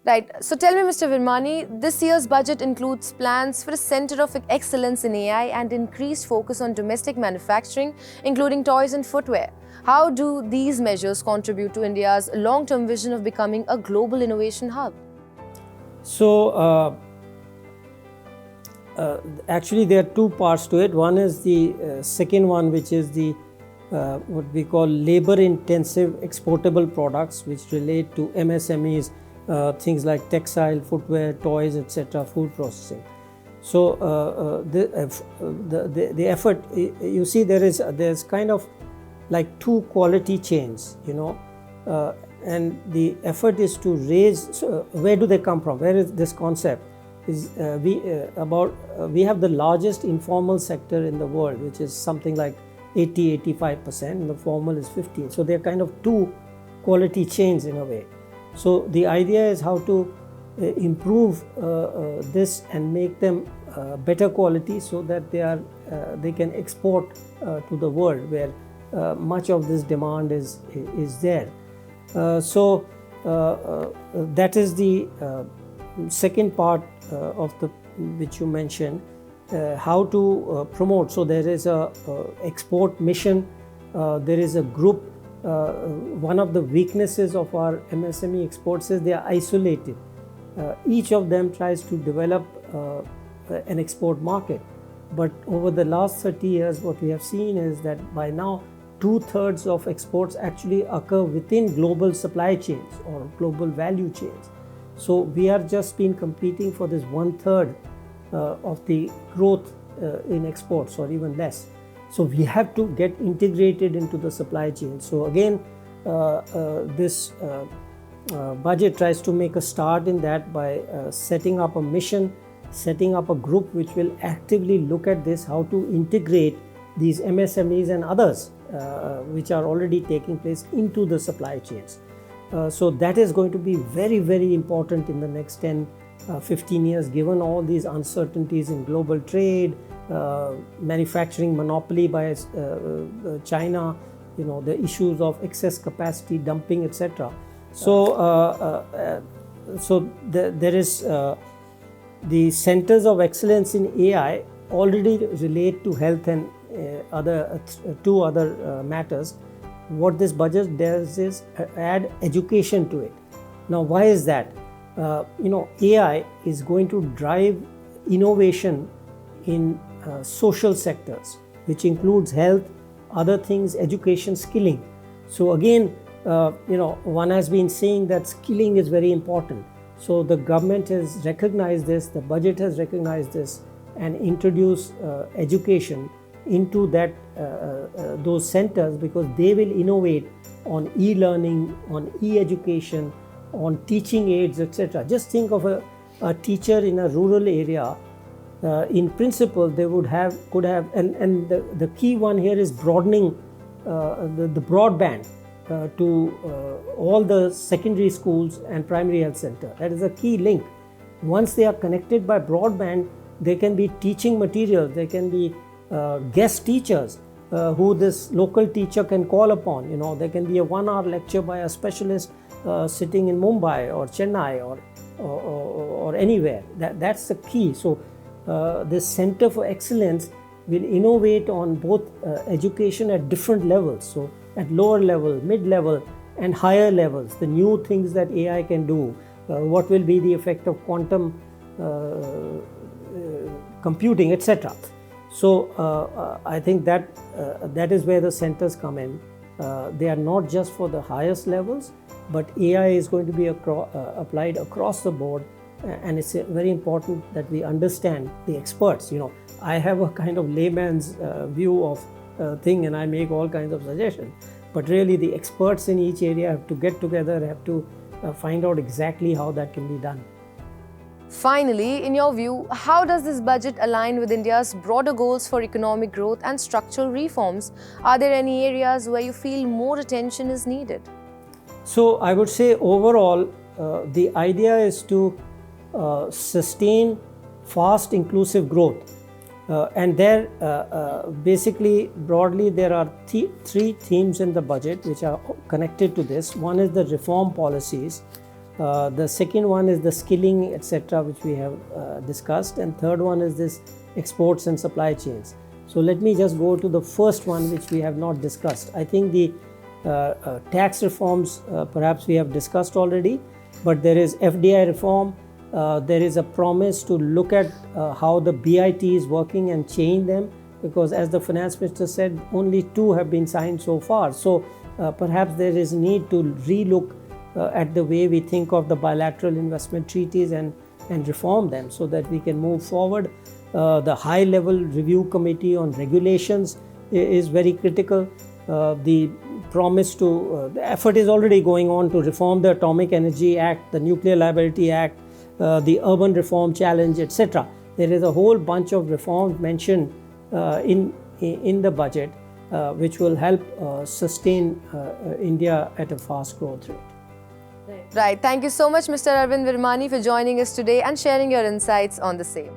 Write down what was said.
Right. So tell me, Mr. Virmani, this year's budget includes plans for a center of excellence in AI and increased focus on domestic manufacturing, including toys and footwear. How do these measures contribute to India's long-term vision of becoming a global innovation hub? So, actually, there are two parts to it. One is the second one, which is the what we call labor-intensive exportable products, which relate to MSMEs. Things like textile, footwear, toys, etc., food processing. So the effort, you see, there's kind of like two quality chains, and the effort is to raise. So where do they come from? Where is this concept? Is we have the largest informal sector in the world, which is something like 80-85%, and the formal is 15%. So they're kind of two quality chains in a way. So the idea is how to improve this and make them better quality, so that they can export to the world where much of this demand is there. So that is the second part of the which you mentioned, how to promote. So there is a export mission. There is a group. One of the weaknesses of our MSME exports is they are isolated. Each of them tries to develop an export market. But over the last 30 years, what we have seen is that by now, 2/3 of exports actually occur within global supply chains or global value chains. So we are just been competing for this 1/3 of the growth in exports, or even less. So we have to get integrated into the supply chain. So again, this budget tries to make a start in that by setting up a mission, setting up a group which will actively look at this, how to integrate these MSMEs and others which are already taking place into the supply chains. So that is going to be very, very important in the next 10-15 years, given all these uncertainties in global trade, manufacturing monopoly by China, the issues of excess capacity dumping, etc. So, there is the centers of excellence in AI already relate to health and two other matters. What this budget does is add education to it. Now, why is that? AI is going to drive innovation in social sectors, which includes health, other things, education, skilling. So again, one has been saying that skilling is very important. So the government has recognized this, the budget has recognized this, and introduced education into those centers, because they will innovate on e-learning, on e-education, on teaching aids, etc. Just think of a teacher in a rural area. In principle, they could have, and the key one here is broadening the broadband to all the secondary schools and primary health center. That is a key link. Once they are connected by broadband, there can be teaching materials, there can be guest teachers who this local teacher can call upon. There can be a 1-hour lecture by a specialist sitting in Mumbai or Chennai or anywhere. That's the key. So this Center for Excellence will innovate on both education at different levels. So at lower level, mid-level, and higher levels, the new things that AI can do, what will be the effect of quantum computing, etc. So I think that is where the centers come in. They are not just for the highest levels, but AI is going to be applied across the board, and it's very important that we understand the experts. I have a kind of layman's view of thing, and I make all kinds of suggestions, but really the experts in each area have to get together, have to find out exactly how that can be done. Finally, in your view, how does this budget align with India's broader goals for economic growth and structural reforms? Are there any areas where you feel more attention is needed? So I would say overall, the idea is to sustain fast, inclusive growth. And there, basically, broadly, there are three themes in the budget which are connected to this. One is the reform policies. The second one is the skilling, etc., which we have discussed, and third one is this exports and supply chains. So let me just go to the first one, which we have not discussed. I think the tax reforms perhaps we have discussed already, but there is FDI reform. There is a promise to look at how the BIT is working and change them, because as the finance minister said, only 2 have been signed so far. So perhaps there is need to relook at the way we think of the bilateral investment treaties and reform them so that we can move forward. The high level review committee on regulations is very critical. The promise to, the effort is already going on to reform the Atomic Energy Act, the Nuclear Liability Act, the Urban Reform Challenge, etc. There is a whole bunch of reforms mentioned in the budget which will help sustain India at a fast growth rate. Right. Thank you so much, Mr. Arvind Virmani, for joining us today and sharing your insights on the same.